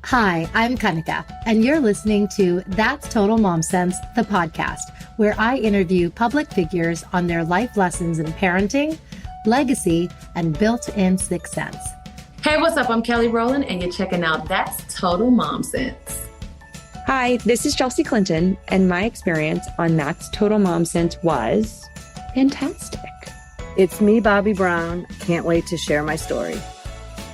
Hi, I'm Kanika, and you're listening to That's Total Mom Sense, the podcast, where I interview public figures on their life lessons in parenting, legacy, and built-in sixth sense. Hey, what's up? I'm Kelly Rowland, and you're checking out That's Total Mom Sense. Hi, this is Chelsea Clinton, and my experience on That's Total Mom Sense was fantastic. It's me, Bobby Brown. Can't wait to share my story.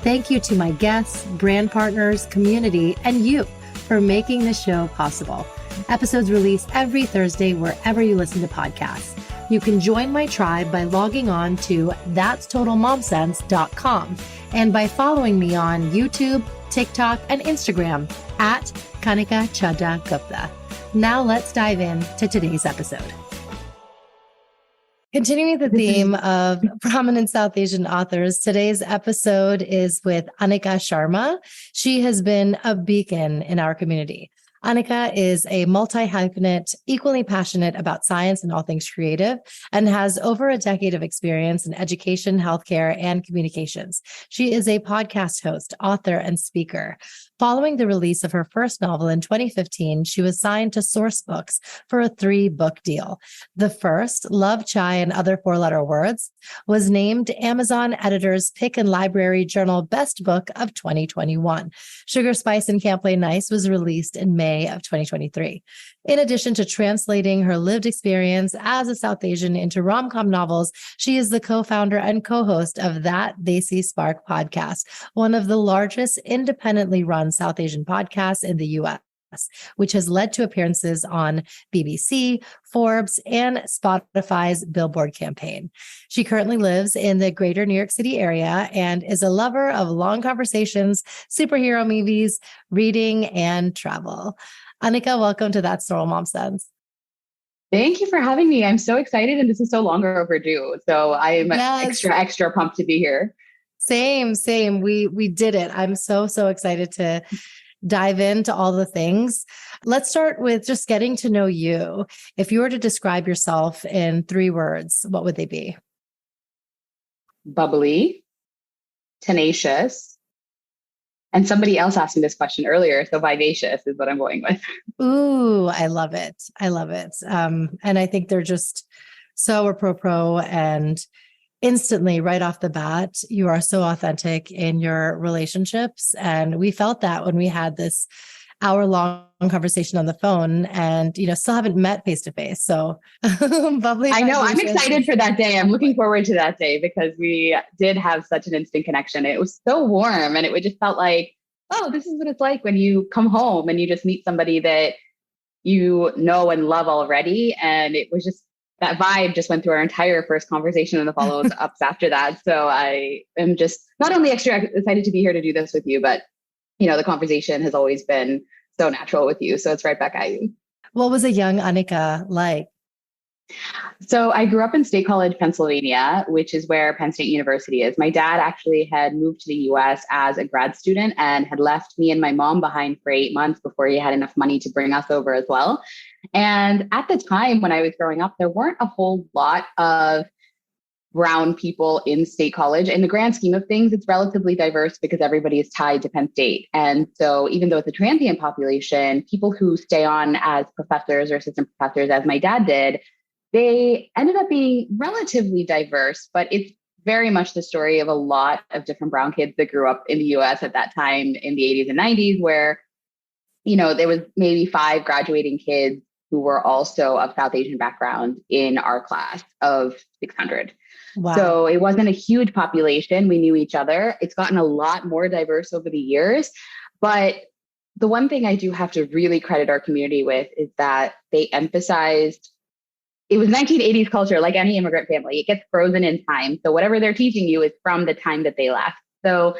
Thank you to my guests, brand partners, community, and you for making the show possible. Episodes release every Thursday wherever you listen to podcasts. You can join my tribe by logging on to thatstotalmomsense.com and by following me on YouTube, TikTok, and Instagram at Kanika Chadda Gupta. Now let's dive in to today's episode. Continuing the theme of prominent South Asian authors, today's episode is with Annika Sharma. She has been a beacon in our community. Annika is a multi-hyphenate, equally passionate about science and all things creative, and has over a decade of experience in education, healthcare, and communications. She is a podcast host, author, and speaker. Following the release of her first novel in 2015, she was signed to Source Books for a 3-book deal. The first, Love, Chai, and Other Four-Letter Words, was named Amazon Editor's Pick and Library Journal Best Book of 2021. Sugar, Spice, and Can't Play Nice was released in May of 2023. In addition to translating her lived experience as a South Asian into romcom novels, she is the co-founder and co-host of That Desi Spark podcast, one of the largest independently run South Asian podcasts in the U.S., which has led to appearances on BBC, Forbes, and Spotify's Billboard campaign. She currently lives in the greater New York City area and is a lover of long conversations, superhero movies, reading, and travel. Annika, welcome to That's Total Mom Sense. Thank you for having me. I'm so excited, and this is so longer overdue. So I'm extra pumped to be here. Same. We did it. I'm so excited to dive into all the things. Let's start with just getting to know you. If you were to describe yourself in 3 words, what would they be? Bubbly, tenacious, and somebody else asked me this question earlier, so vivacious is what I'm going with. Ooh, I love it. And I think they're just so apropos, and instantly, right off the bat, you are so authentic in your relationships. And we felt that when we had this hour-long conversation on the phone, and, still haven't met face to face. So bubbly. I know. I'm excited for that day. I'm looking forward to that day because we did have such an instant connection. It was so warm, and it just felt like, oh, this is what it's like when you come home and you just meet somebody that you know and love already. And it was just, that vibe just went through our entire first conversation and the follow-ups after that. So I am just not only extra excited to be here to do this with you, but, the conversation has always been so natural with you. So it's right back at you. What was a young Annika like? So I grew up in State College, Pennsylvania, which is where Penn State University is. My dad actually had moved to the US as a grad student and had left me and my mom behind for 8 months before he had enough money to bring us over as well. And at the time when I was growing up, there weren't a whole lot of brown people in State College. In the grand scheme of things, it's relatively diverse because everybody is tied to Penn State. And so even though it's a transient population, people who stay on as professors or assistant professors, as my dad did, they ended up being relatively diverse, but it's very much the story of a lot of different brown kids that grew up in the US at that time in the 80s and 90s, where, there was maybe 5 graduating kids who were also of South Asian background in our class of 600. Wow. So it wasn't a huge population. We knew each other. It's gotten a lot more diverse over the years. But the one thing I do have to really credit our community with is that they emphasized, it was 1980s culture, like any immigrant family. It gets frozen in time. So whatever they're teaching you is from the time that they left. So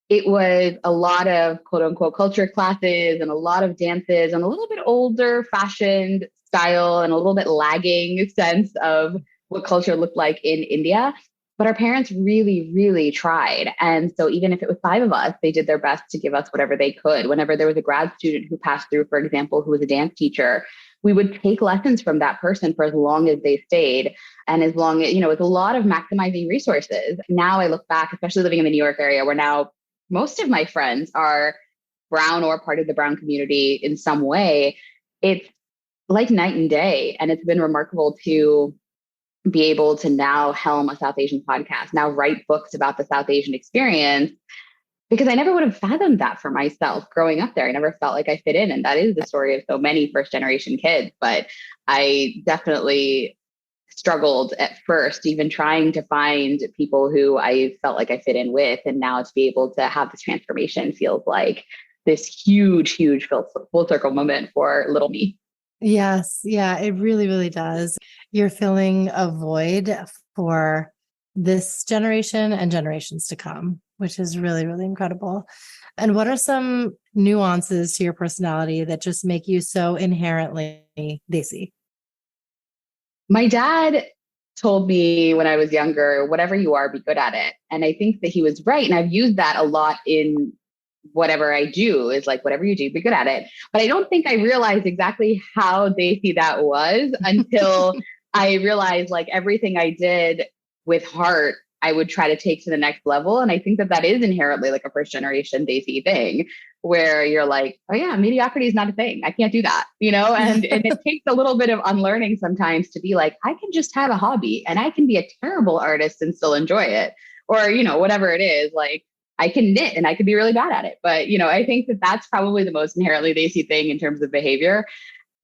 it was a lot of quote unquote culture classes and a lot of dances and a little bit older fashioned style and a little bit lagging sense of what culture looked like in India. But our parents really, really tried. And so even if it was 5 of us, they did their best to give us whatever they could. Whenever there was a grad student who passed through, for example, who was a dance teacher, we would take lessons from that person for as long as they stayed. And as long as, it's a lot of maximizing resources. Now I look back, especially living in the New York area, where now most of my friends are brown or part of the brown community in some way, it's like night and day. And it's been remarkable to be able to now helm a South Asian podcast, now write books about the South Asian experience, because I never would have fathomed that for myself growing up there. I never felt like I fit in. And that is the story of so many first generation kids. But I definitely struggled at first, even trying to find people who I felt like I fit in with. And now to be able to have this transformation feels like this huge, huge full circle moment for little me. Yes. Yeah, it really, really does. You're filling a void for this generation and generations to come, which is really, really incredible. And what are some nuances to your personality that just make you so inherently Desi? My dad told me when I was younger, whatever you are, be good at it. And I think that he was right. And I've used that a lot in whatever I do, is like, whatever you do, be good at it. But I don't think I realized exactly how Desi that was until I realized like everything I did with heart, I would try to take to the next level. And I think that that is inherently like a first generation Desi thing, where you're like, oh yeah, mediocrity is not a thing. I can't do that, and it takes a little bit of unlearning sometimes to be like, I can just have a hobby and I can be a terrible artist and still enjoy it. Or, whatever it is, like I can knit and I could be really bad at it. But, I think that that's probably the most inherently Desi thing in terms of behavior.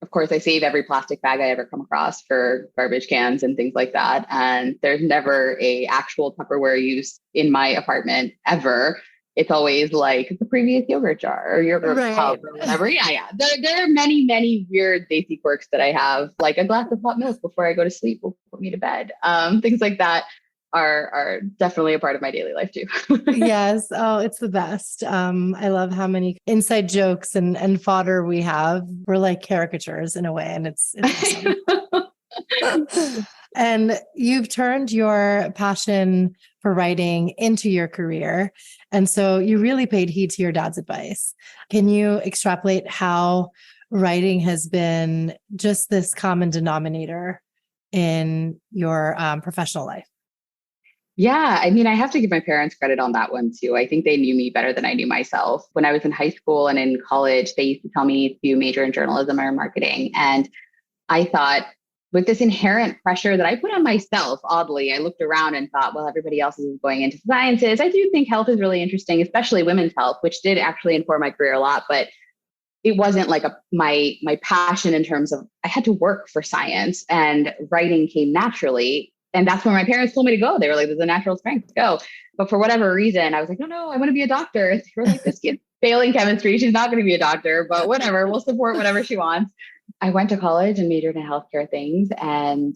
Of course, I save every plastic bag I ever come across for garbage cans and things like that. And there's never a actual Tupperware use in my apartment ever. It's always like the previous yogurt jar or yogurt cup or whatever. Yeah. There are many, many weird Desi quirks that I have, like a glass of hot milk before I go to sleep will put me to bed. Things like that are definitely a part of my daily life too. Yes. Oh, it's the best. I love how many inside jokes and fodder we have. We're like caricatures in a way, and it's awesome. And you've turned your passion for writing into your career. And so you really paid heed to your dad's advice. Can you extrapolate how writing has been just this common denominator in your professional life? Yeah, I mean, I have to give my parents credit on that one too. I think they knew me better than I knew myself. When I was in high school and in college, they used to tell me to major in journalism or marketing. And I thought, with this inherent pressure that I put on myself, oddly, I looked around and thought, well, everybody else is going into sciences. I do think health is really interesting, especially women's health, which did actually inform my career a lot. But it wasn't like my passion in terms of I had to work for science, and writing came naturally. And that's where my parents told me to go. They were like, there's a natural strength, go. But for whatever reason, I was like, no, I want to be a doctor. They were like, this kid's failing chemistry. She's not going to be a doctor, but whatever, we'll support whatever she wants. I went to college and majored in healthcare things, and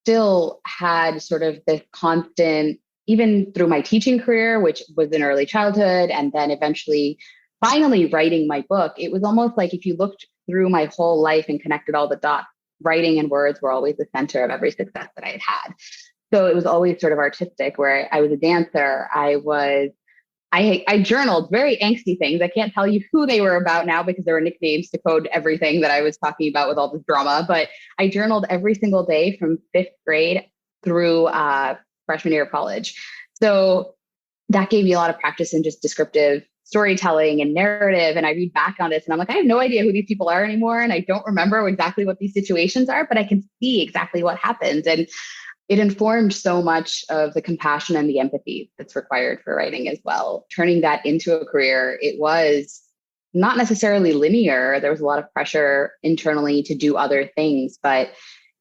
still had sort of this constant, even through my teaching career, which was in early childhood, and then eventually finally writing my book. It was almost like if you looked through my whole life and connected all the dots, writing and words were always the center of every success that I had had. So it was always sort of artistic, where I was a dancer. I journaled very angsty things. I can't tell you who they were about now because there were nicknames to code everything that I was talking about with all this drama. But I journaled every single day from 5th grade through freshman year of college. So that gave me a lot of practice in just descriptive storytelling and narrative. And I read back on this and I'm like, I have no idea who these people are anymore. And I don't remember exactly what these situations are, but I can see exactly what happens. And it informed so much of the compassion and the empathy that's required for writing as well. Turning that into a career, it was not necessarily linear. There was a lot of pressure internally to do other things. But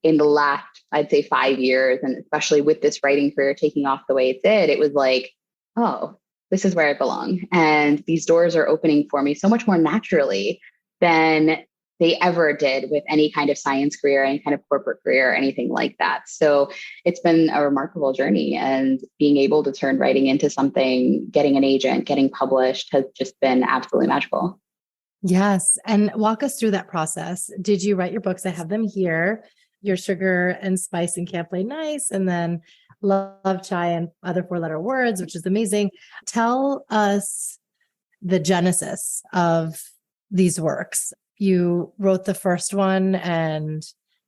in the last, I'd say 5 years, and especially with this writing career taking off the way it did, it was like, oh, this is where I belong. And these doors are opening for me so much more naturally than they ever did with any kind of science career, any kind of corporate career, anything like that. So it's been a remarkable journey, and being able to turn writing into something, getting an agent, getting published has just been absolutely magical. Yes. And walk us through that process. Did you write your books? I have them here. Your Sugar and Spice and Can't Play Nice, and then Love Chai and Other 4-Letter Words, which is amazing. Tell us the genesis of these works. You wrote the first one and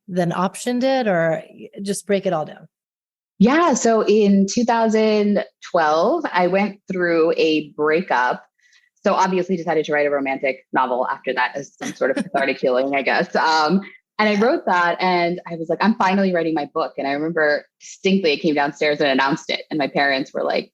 then optioned it, or just break it all down? Yeah. So in 2012, I went through a breakup. So obviously decided to write a romantic novel after that as some sort of cathartic healing, I guess. And I wrote that and I was like, I'm finally writing my book. And I remember distinctly, I came downstairs and announced it. And my parents were like,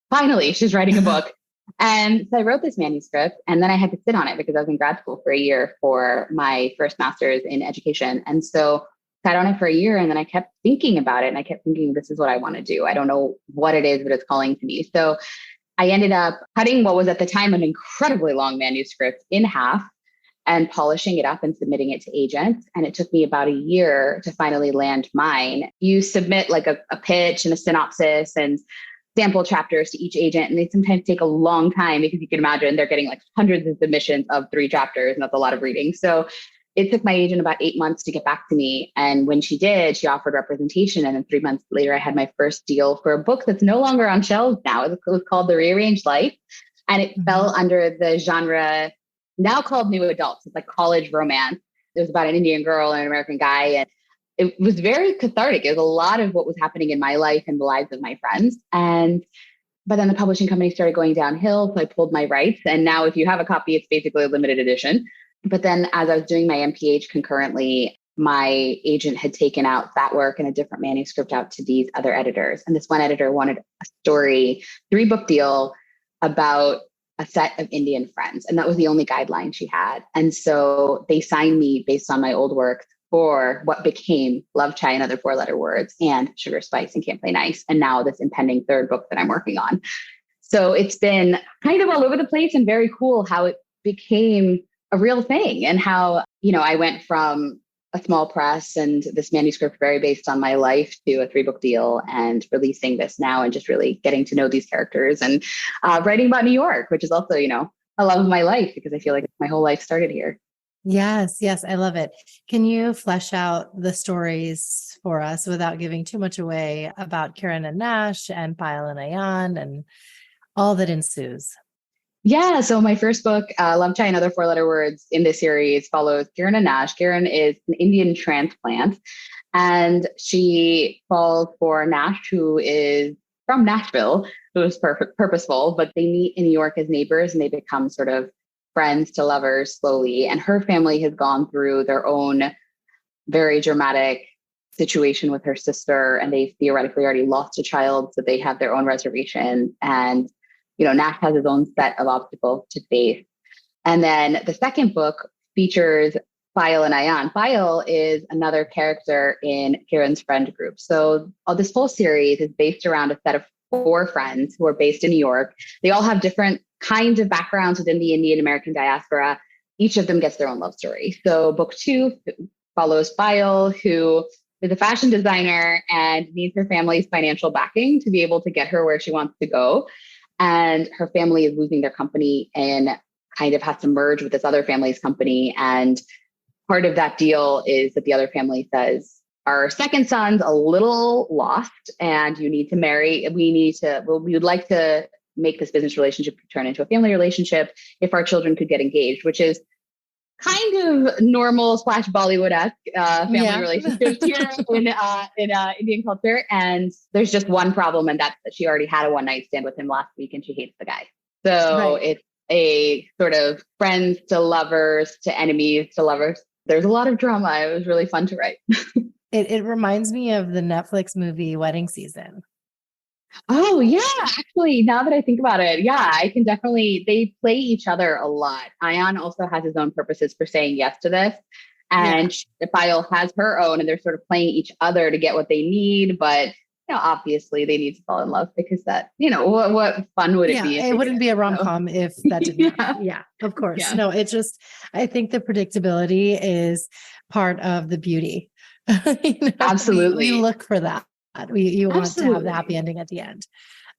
finally, she's writing a book. And so I wrote this manuscript and then I had to sit on it because I was in grad school for a year for my first master's in education. And so sat on it for a year and then I kept thinking about it and I kept thinking, this is what I want to do. I don't know what it is, but it's calling to me. So I ended up cutting what was at the time an incredibly long manuscript in half and polishing it up and submitting it to agents. And it took me about a year to finally land mine. You submit like a pitch and a synopsis and sample chapters to each agent. And they sometimes take a long time because you can imagine they're getting like hundreds of submissions of 3 chapters. And that's a lot of reading. So it took my agent about 8 months to get back to me. And when she did, she offered representation. And then 3 months later, I had my first deal for a book that's no longer on shelves now. It was called The Rearranged Life. And it fell under the genre now called new adults. It's like college romance. It was about an Indian girl and an American guy. And it was very cathartic. It was a lot of what was happening in my life and the lives of my friends. But then the publishing company started going downhill. So I pulled my rights. And now if you have a copy, it's basically a limited edition. But then as I was doing my MPH concurrently, my agent had taken out that work and a different manuscript out to these other editors. And this one editor wanted a story, 3-book deal about a set of Indian friends. And that was the only guideline she had. And so they signed me based on my old work for what became Love, Chai, and Other 4-Letter Words and Sugar, Spice, and Can't Play Nice. And now this impending 3rd book that I'm working on. So it's been kind of all over the place and very cool how it became a real thing and how, I went from a small press and this manuscript very based on my life to a 3-book deal and releasing this now and just really getting to know these characters and writing about New York, which is also, a love of my life because I feel like my whole life started here. Yes, I love it. Can you flesh out the stories for us without giving too much away about Kiran and Nash and Payal and Ayan and all that ensues? Yeah. So my first book, Love, Chai, and Other 4-Letter Words in this series follows Kiran and Nash. Kiran is an Indian transplant and she falls for Nash, who is from Nashville, who is purposeful, but they meet in New York as neighbors and they become sort of friends to lovers slowly. And her family has gone through their own very dramatic situation with her sister and they theoretically already lost a child. So they have their own reservation and Nash has his own set of obstacles to face. And then the second book features Payal and Ayan. Payal is another character in Kiran's friend group. So this whole series is based around a set of 4 friends who are based in New York. They all have different kinds of backgrounds within the Indian American diaspora. Each of them gets their own love story. So book 2 follows Payal, who is a fashion designer and needs her family's financial backing to be able to get her where she wants to go. And her family is losing their company and kind of has to merge with this other family's company. And part of that deal is that the other family says, our second son's a little lost and you need to marry. We would like to make this business relationship turn into a family relationship if our children could get engaged, which is kind of normal / Bollywood-esque family relationships here in Indian culture. And there's just one problem, and that's that she already had a one-night stand with him last week and she hates the guy. So It's a sort of friends to lovers to enemies to lovers. There's a lot of drama. It was really fun to write. It reminds me of the Netflix movie Wedding Season. Oh, yeah. Actually, now that I think about it, yeah, I can definitely, they play each other a lot. Ayan also has his own purposes for saying yes to this. And Payal has her own, and they're sort of playing each other to get what they need. But, obviously they need to fall in love because that, what fun would it be? It wouldn't be a rom-com if that didn't happen. Yeah, of course. Yeah. No, it's just, I think the predictability is part of the beauty. Absolutely. We look for that. You want to have the happy ending at the end.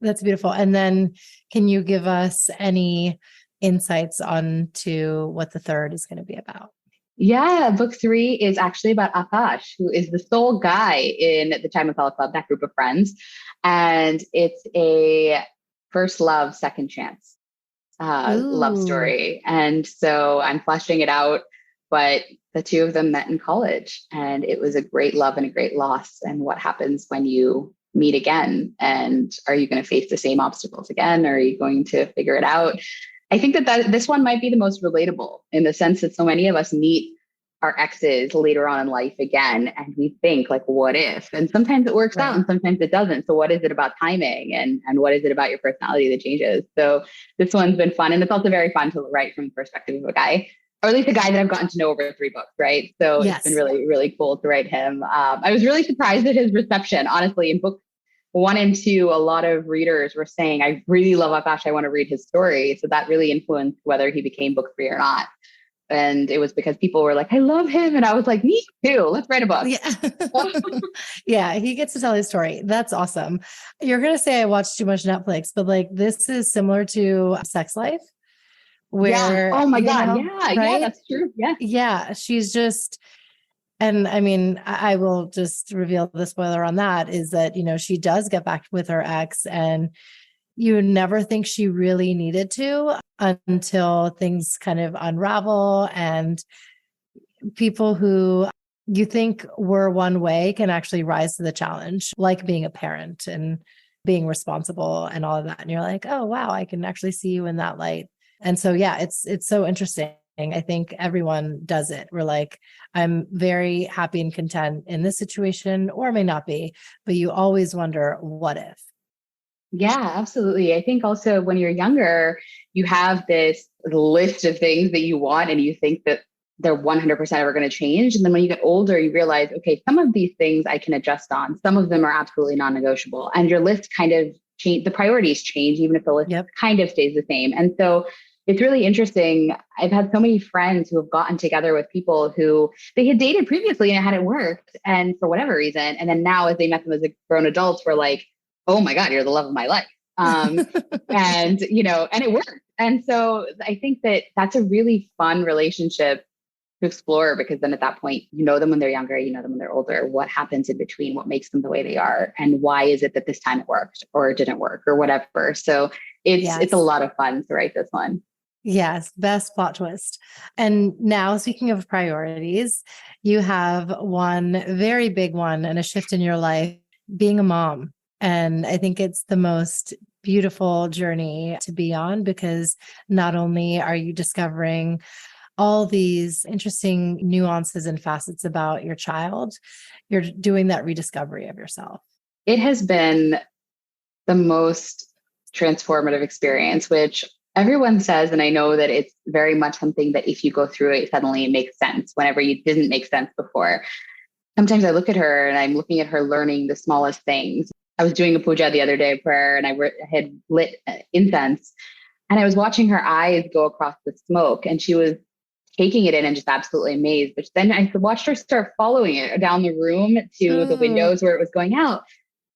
That's beautiful. And then can you give us any insights on to what the 3rd is going to be about? Yeah, book 3 is actually about Akash, who is the sole guy in the Chai Masala Club, that group of friends. And it's a first love, second chance love story. And so I'm fleshing it out, but the 2 of them met in college and it was a great love and a great loss. And what happens when you meet again? And are you going to face the same obstacles again? Or are you going to figure it out? I think that this one might be the most relatable in the sense that so many of us meet our exes later on in life again, and we think like, what if? And sometimes it works out and sometimes it doesn't. So what is it about timing and what is it about your personality that changes? So this one's been fun. And it's also very fun to write from the perspective of a guy, or at least a guy that I've gotten to know over 3 books, right? So It's been really, really cool to write him. I was really surprised at his reception, honestly. In book 1 and 2, a lot of readers were saying, I really love Akash, I want to read his story. So that really influenced whether he became book 3 or not. And it was because people were like, I love him. And I was like, me too. Let's write a book. Yeah. Yeah. He gets to tell his story. That's awesome. You're going to say I watched too much Netflix, but like this is similar to Sex Life where, oh my God. right? Yeah, that's true. Yeah. Yeah. She's just, and I mean, I will just reveal the spoiler on that is that, she does get back with her ex and you never think she really needed to until things kind of unravel and people who you think were one way can actually rise to the challenge, like being a parent and being responsible and all of that. And you're like, oh, wow, I can actually see you in that light. And so, yeah, it's so interesting. I think everyone does it. We're like, I'm very happy and content in this situation, or may not be, but you always wonder, what if? Yeah, absolutely. I think also when you're younger, you have this list of things that you want and you think that they're 100% ever going to change. And then when you get older, you realize, okay, some of these things I can adjust on. Some of them are absolutely non-negotiable. And your list kind of change, the priorities change, even if the list kind of stays the same. And so it's really interesting. I've had so many friends who have gotten together with people who they had dated previously and it hadn't worked. And for whatever reason, and then now as they met them as grown adults, we're like, oh my God, you're the love of my life. And it worked. And so I think that that's a really fun relationship to explore, because then at that point, you know them when they're younger, you know them when they're older, what happens in between, what makes them the way they are, and why is it that this time it worked or it didn't work or whatever. So it's a lot of fun to write this one. Yes, best plot twist. And now, speaking of priorities, you have one very big one and a shift in your life, being a mom. And I think it's the most beautiful journey to be on, because not only are you discovering all these interesting nuances and facets about your child, you're doing that rediscovery of yourself. It has been the most transformative experience, which everyone says, and I know that it's very much something that if you go through it, suddenly it makes sense whenever you didn't make sense before. Sometimes I look at her and I'm looking at her learning the smallest things. I was doing a puja the other day, prayer, and I had lit incense, and I was watching her eyes go across the smoke, and she was taking it in and just absolutely amazed. But then I watched her start following it down the room to the windows where it was going out.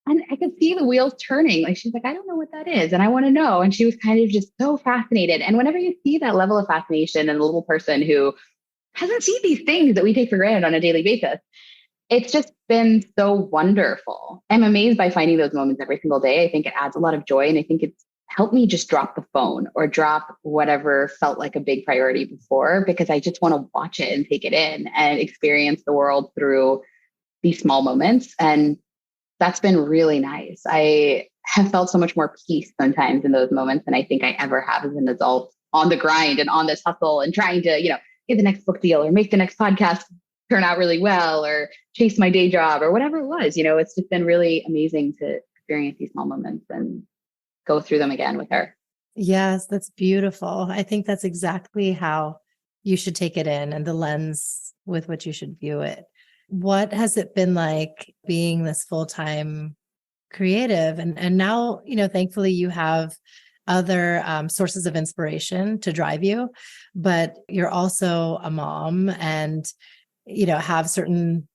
And I could see the wheels turning. Like, she's like, I don't know what that is, and I want to know. And she was kind of just so fascinated. And whenever you see that level of fascination in a little person who hasn't seen these things that we take for granted on a daily basis, it's just been so wonderful. I'm amazed by finding those moments every single day. I think it adds a lot of joy. And I think it's helped me just drop the phone or drop whatever felt like a big priority before, because I just want to watch it and take it in and experience the world through these small moments. And that's been really nice. I have felt so much more peace sometimes in those moments than I think I ever have as an adult, on the grind and on this hustle and trying to, get the next book deal or make the next podcast turn out really well or chase my day job or whatever it was. It's just been really amazing to experience these small moments and go through them again with her. Yes, that's beautiful. I think that's exactly how you should take it in and the lens with which you should view it. What has it been like being this full-time creative? And now, thankfully you have other sources of inspiration to drive you, but you're also a mom and, have certain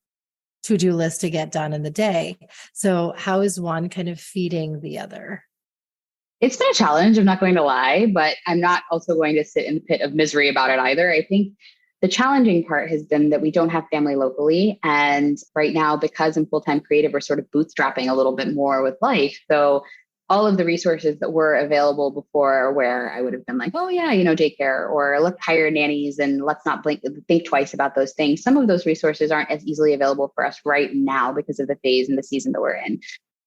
to-do lists to get done in the day. So how is one kind of feeding the other? It's been a challenge, I'm not going to lie, but I'm not also going to sit in the pit of misery about it either. I think the challenging part has been that we don't have family locally. And right now, because I'm full-time creative, we're sort of bootstrapping a little bit more with life. So all of the resources that were available before, where I would have been like, oh yeah, daycare, or let's hire nannies and let's not think twice about those things. Some of those resources aren't as easily available for us right now because of the phase and the season that we're in.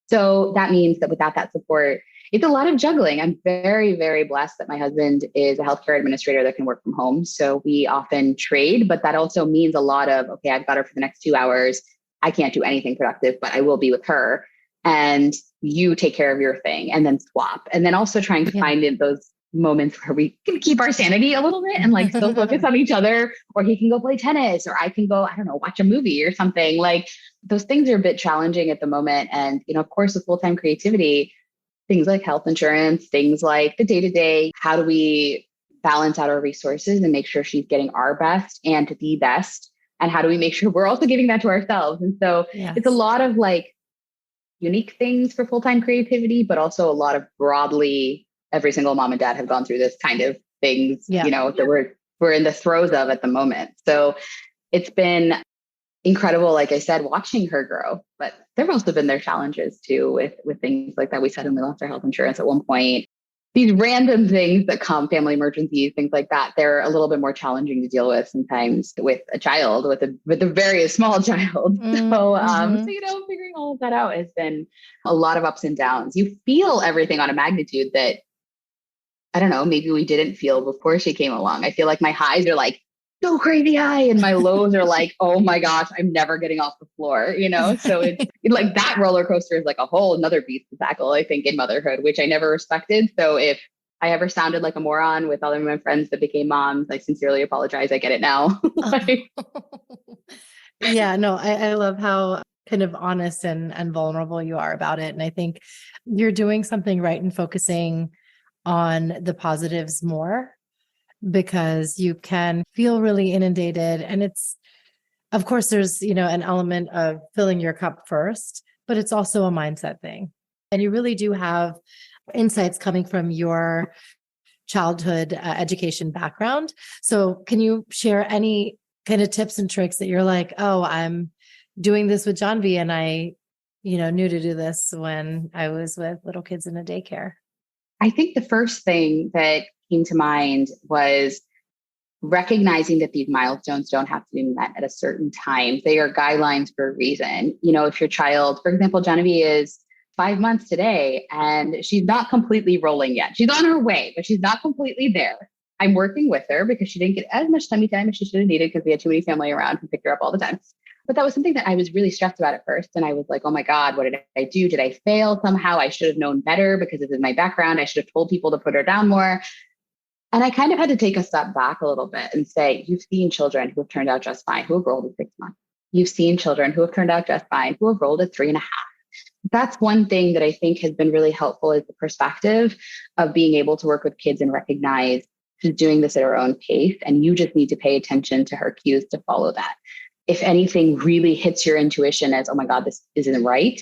So that means that without that support, it's a lot of juggling. I'm very, very blessed that my husband is a healthcare administrator that can work from home. So we often trade, but that also means a lot of, okay, I've got her for the next 2 hours. I can't do anything productive, but I will be with her. And you take care of your thing and then swap. And then also trying to find in those moments where we can keep our sanity a little bit and like still focus on each other, or he can go play tennis, or I can go, I don't know, watch a movie or something. Like those things are a bit challenging at the moment. And, of course, with full-time creativity, things like health insurance, things like the day-to-day, how do we balance out our resources and make sure she's getting our best and the best? And how do we make sure we're also giving that to ourselves? And so it's a lot of like unique things for full-time creativity, but also a lot of broadly, every single mom and dad have gone through this kind of things, that we're in the throes of at the moment. So it's been incredible, like I said, watching her grow, but there have also been their challenges too with things like that. We suddenly lost our health insurance at one point. These random things that come, family emergencies, things like that, they're a little bit more challenging to deal with sometimes with a child, with a very small child. So, figuring all of that out has been a lot of ups and downs. You feel everything on a magnitude that, I don't know, maybe we didn't feel before she came along. I feel like my highs are like so crazy high and my lows are like, oh my gosh, I'm never getting off the floor, So it's like that roller coaster is like a whole another beast to tackle, I think, in motherhood, which I never respected. So if I ever sounded like a moron with all of my friends that became moms, I sincerely apologize. I get it now. Yeah, no, I love how kind of honest and vulnerable you are about it. And I think you're doing something right in focusing on the positives more, because you can feel really inundated. And it's, of course, there's, an element of filling your cup first, but it's also a mindset thing. And you really do have insights coming from your childhood education background. So can you share any kind of tips and tricks that you're like, oh, I'm doing this with John V, and I, knew to do this when I was with little kids in a daycare? I think the first thing that came to mind was recognizing that these milestones don't have to be met at a certain time. They are guidelines for a reason. If your child, for example, Genevieve is 5 months today and she's not completely rolling yet. She's on her way, but she's not completely there. I'm working with her because she didn't get as much tummy time as she should have needed because we had too many family around who picked her up all the time. But that was something that I was really stressed about at first. And I was like, oh my God, what did I do? Did I fail somehow? I should have known better because this is my background. I should have told people to put her down more. And I kind of had to take a step back a little bit and say, you've seen children who have turned out just fine, who have rolled at 6 months. You've seen children who have turned out just fine, who have rolled at 3.5. That's one thing that I think has been really helpful, is the perspective of being able to work with kids and recognize she's doing this at her own pace. And you just need to pay attention to her cues to follow that. If anything really hits your intuition as, oh my God, this isn't right,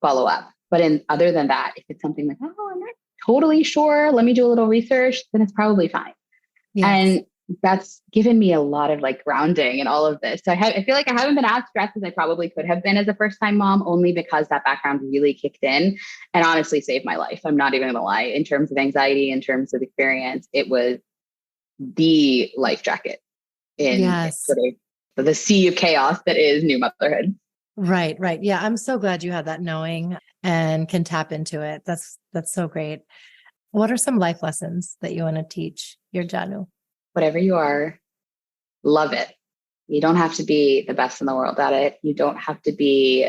follow up. But other than that, if it's something like, oh, I'm not totally sure, let me do a little research, then it's probably fine. Yes. And that's given me a lot of like grounding in all of this. So I feel like I haven't been as stressed as I probably could have been as a first-time mom, only because that background really kicked in and honestly saved my life. I'm not even going to lie. In terms of anxiety, in terms of experience, it was the life jacket in sort of the sea of chaos that is new motherhood. Right. Yeah. I'm so glad you had that knowing and can tap into it. That's so great. What are some life lessons that you want to teach your Janu? Whatever you are, love it. You don't have to be the best in the world at it. You don't have to be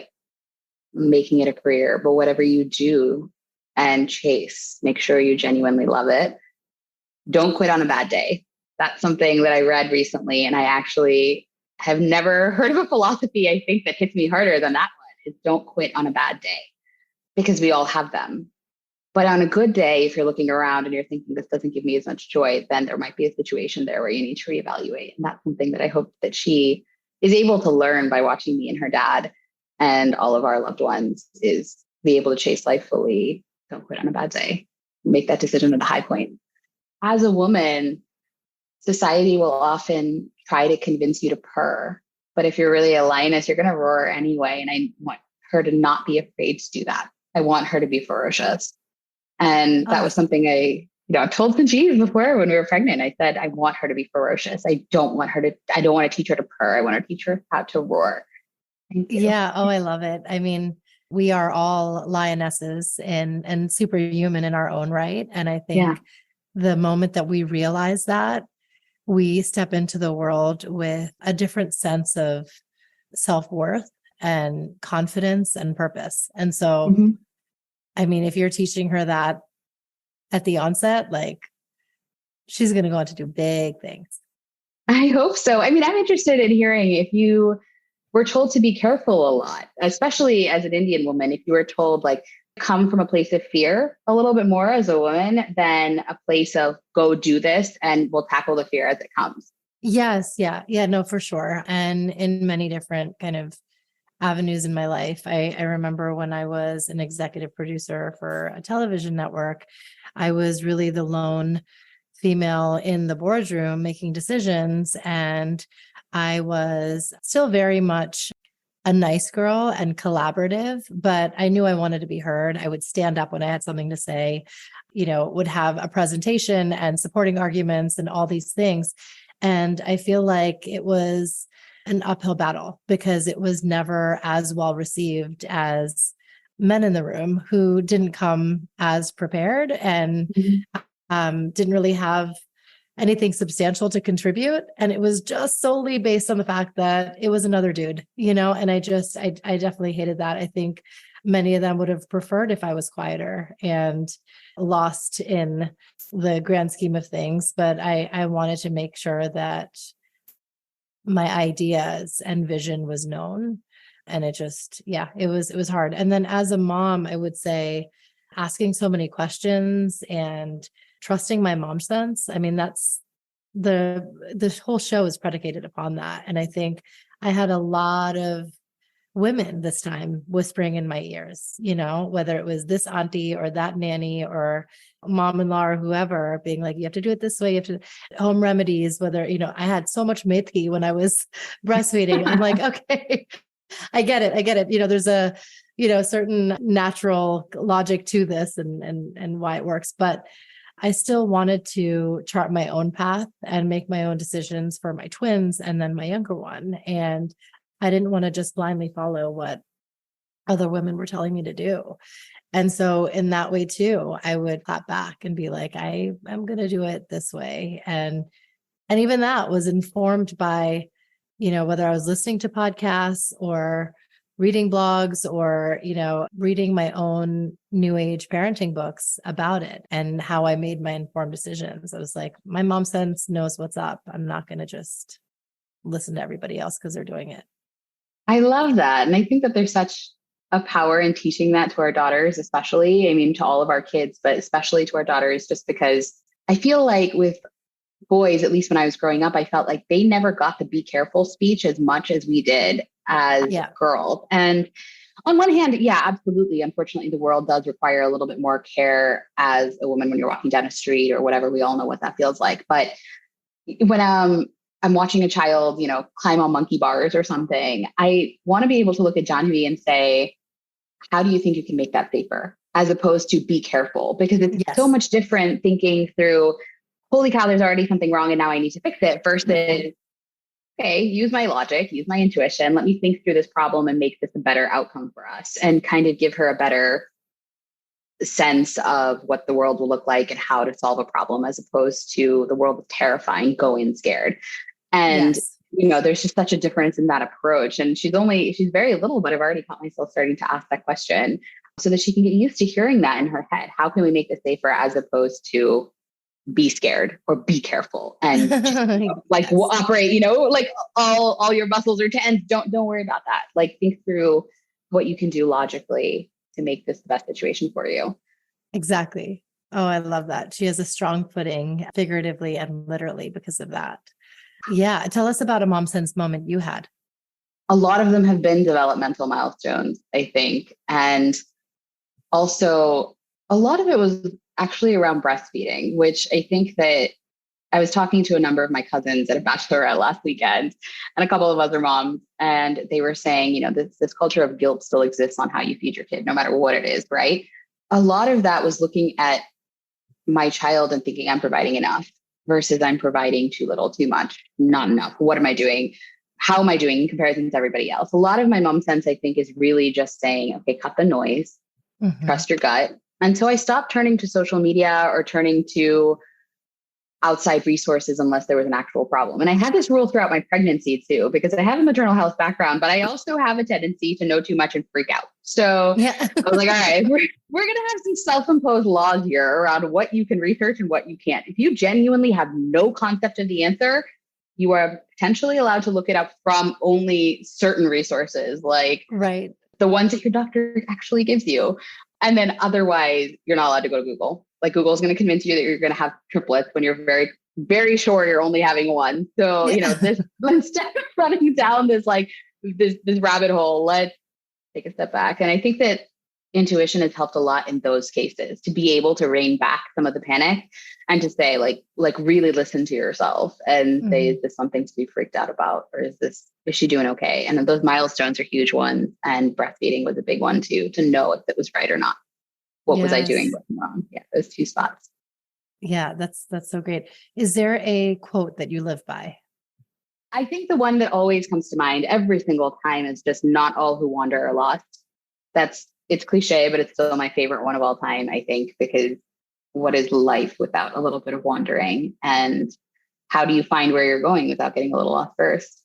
making it a career, but whatever you do and chase, make sure you genuinely love it. Don't quit on a bad day. That's something that I read recently, and I actually have never heard of a philosophy, I think, that hits me harder than that one, is don't quit on a bad day, because we all have them. But on a good day, if you're looking around and you're thinking this doesn't give me as much joy, then there might be a situation there where you need to reevaluate. And that's something that I hope that she is able to learn by watching me and her dad and all of our loved ones, is be able to chase life fully. Don't quit on a bad day. Make that decision at a high point. As a woman, society will often try to convince you to purr. But if you're really a lioness, you're going to roar anyway. And I want her to not be afraid to do that. I want her to be ferocious. And that was something I told Sanjeev before when we were pregnant. I said, I want her to be ferocious. I don't want to teach her to purr. I want to teach her how to roar. Yeah. Oh, I love it. I mean, we are all lionesses and superhuman in our own right. And I Yeah. think the moment that we realize that, we step into the world with a different sense of self-worth and confidence and purpose. And so, Mhm. I mean, if you're teaching her that at the onset, like she's going to go on to do big things. I hope so. I mean, I'm interested in hearing if you were told to be careful a lot, especially as an Indian woman, if you were told like come from a place of fear a little bit more as a woman than a place of go do this and we'll tackle the fear as it comes. Yes. Yeah. Yeah. No, for sure. And in many different kind of avenues in my life. I remember when I was an executive producer for a television network, I was really the lone female in the boardroom making decisions. And I was still very much a nice girl and collaborative, but I knew I wanted to be heard. I would stand up when I had something to say, would have a presentation and supporting arguments and all these things. And I feel like it was an uphill battle because it was never as well received as men in the room who didn't come as prepared and didn't really have anything substantial to contribute. And it was just solely based on the fact that it was another dude, and I definitely hated that. I think many of them would have preferred if I was quieter and lost in the grand scheme of things. But I wanted to make sure that my ideas and vision was known. And it was hard. And then as a mom, I would say asking so many questions and trusting my mom sense. I mean, that's this whole show is predicated upon that. And I think I had a lot of women this time whispering in my ears, whether it was this auntie or that nanny or mom-in-law or whoever being like, you have to do it this way. You have to home remedies, whether, I had so much methi when I was breastfeeding. I'm like, okay, I get it. There's a, certain natural logic to this and why it works. But I still wanted to chart my own path and make my own decisions for my twins and then my younger one. And I didn't want to just blindly follow what other women were telling me to do. And so in that way too, I would clap back and be like, I'm going to do it this way. And even that was informed by, whether I was listening to podcasts or reading blogs or, reading my own new age parenting books about it and how I made my informed decisions. I was like, my mom sense knows what's up. I'm not going to just listen to everybody else because they're doing it. I love that. And I think that there's such a power in teaching that to our daughters, especially, I mean, to all of our kids, but especially to our daughters, just because I feel like with boys, at least when I was growing up, I felt like they never got the be careful speech as much as we did as girls. And on one hand, yeah, absolutely. Unfortunately, the world does require a little bit more care as a woman when you're walking down a street or whatever. We all know what that feels like. But when I'm watching a child, climb on monkey bars or something, I want to be able to look at Janvi and say, how do you think you can make that safer? As opposed to be careful, because it's so much different thinking through, holy cow, there's already something wrong and now I need to fix it versus, okay, use my logic, use my intuition. Let me think through this problem and make this a better outcome for us and kind of give her a better sense of what the world will look like and how to solve a problem, as opposed to the world is terrifying, go in scared. And, there's just such a difference in that approach. And she's very little, but I've already caught myself starting to ask that question so that she can get used to hearing that in her head. How can we make this safer as opposed to be scared or be careful and operate, like all your muscles are tense. Don't worry about that. Like think through what you can do logically to make this the best situation for you. Exactly. Oh, I love that. She has a strong footing figuratively and literally because of that. Yeah. Tell us about a mom sense moment you had. A lot of them have been developmental milestones, I think. And also a lot of it was actually around breastfeeding, which I think that I was talking to a number of my cousins at a bachelorette last weekend and a couple of other moms, and they were saying, this culture of guilt still exists on how you feed your kid, no matter what it is, right? A lot of that was looking at my child and thinking I'm providing enough versus I'm providing too little, too much, not enough. What am I doing? how am I doing in comparison to everybody else? A lot of my mom sense, I think, is really just saying, okay, cut the noise, trust your gut. And so I stopped turning to social media or turning to outside resources unless there was an actual problem. And I had this rule throughout my pregnancy too, because I have a maternal health background, but I also have a tendency to know too much and freak out. So I was like, all right, we're going to have some self-imposed laws here around what you can research and what you can't. If you genuinely have no concept of the answer, you are potentially allowed to look it up from only certain resources, like the ones that your doctor actually gives you. And then otherwise, you're not allowed to go to Google. Like Google is going to convince you that you're going to have triplets when you're very, very sure you're only having one. So, this instead of running down this rabbit hole, let's take a step back. And I think that intuition has helped a lot in those cases to be able to rein back some of the panic and to say, like really listen to yourself and say, is this something to be freaked out about? Or is she doing okay? And those milestones are huge ones. And breastfeeding was a big one too, to know if it was right or not. What was I doing wrong? Yeah, those two spots. Yeah, that's so great. Is there a quote that you live by? I think the one that always comes to mind every single time is just not all who wander are lost. It's cliche, but it's still my favorite one of all time, I think, because what is life without a little bit of wandering? And how do you find where you're going without getting a little lost first?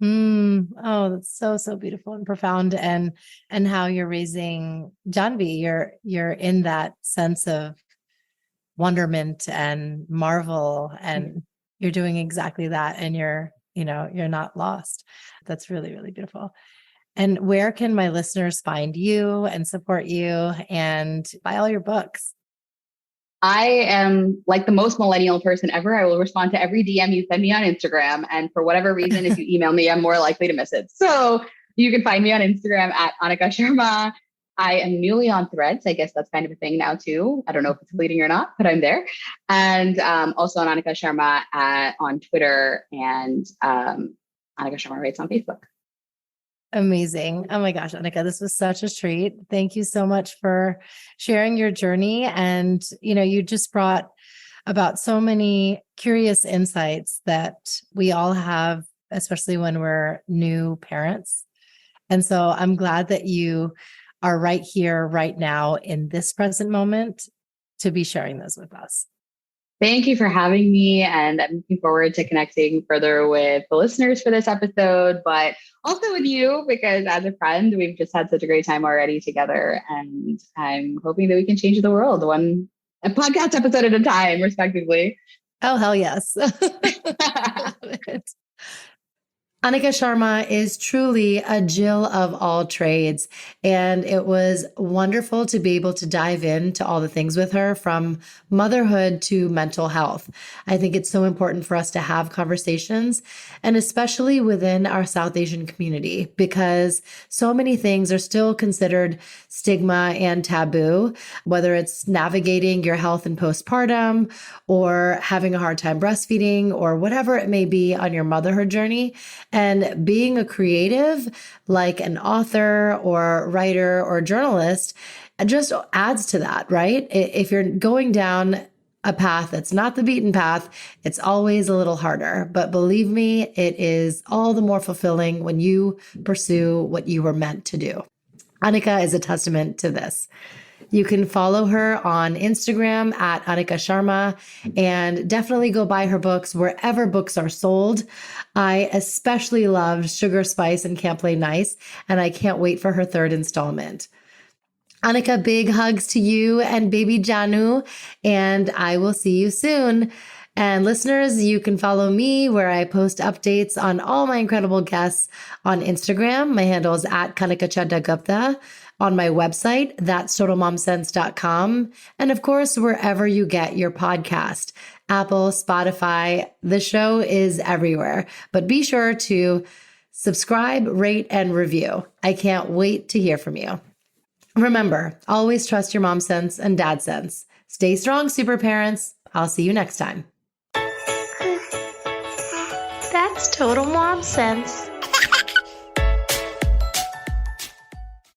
Oh, that's so beautiful and profound. And how you're raising Janvi, you're in that sense of wonderment and marvel, and you're doing exactly that. And you're not lost. That's really, really beautiful. And where can my listeners find you and support you and buy all your books? I am like the most millennial person ever. I will respond to every DM you send me on Instagram. And for whatever reason, if you email me, I'm more likely to miss it. So you can find me on Instagram at Annika Sharma. I am newly on Threads. I guess that's kind of a thing now too. I don't know if it's fleeting or not, but I'm there. And also on Annika Sharma on Twitter, and Annika Sharma writes on Facebook. Amazing. Oh my gosh, Annika, this was such a treat. Thank you so much for sharing your journey. And, you just brought about so many curious insights that we all have, especially when we're new parents. And so I'm glad that you are right here, right now, in this present moment to be sharing those with us. Thank you for having me. And I'm looking forward to connecting further with the listeners for this episode, but also with you, because as a friend, we've just had such a great time already together. And I'm hoping that we can change the world a podcast episode at a time, respectively. Oh, hell yes. Annika Sharma is truly a Jill of all trades, and it was wonderful to be able to dive into all the things with her, from motherhood to mental health. I think it's so important for us to have conversations, and especially within our South Asian community, because so many things are still considered stigma and taboo, whether it's navigating your health in postpartum or having a hard time breastfeeding or whatever it may be on your motherhood journey. And being a creative, like an author or writer or journalist, just adds to that, right? If you're going down a path that's not the beaten path, it's always a little harder. But believe me, it is all the more fulfilling when you pursue what you were meant to do. Annika is a testament to this. You can follow her on Instagram at Annika Sharma, and definitely go buy her books wherever books are sold. I especially loved Sugar, Spice, and Can't Play Nice, and I can't wait for her third installment. Annika, big hugs to you and baby Janu, and I will see you soon. And listeners, you can follow me where I post updates on all my incredible guests on Instagram. My handle is at Kanika Chadda Gupta. On my website, that's totalmomsense.com. And of course, wherever you get your podcast, Apple, Spotify, the show is everywhere. But be sure to subscribe, rate, and review. I can't wait to hear from you. Remember, always trust your mom sense and dad sense. Stay strong, super parents. I'll see you next time. That's Total Mom Sense.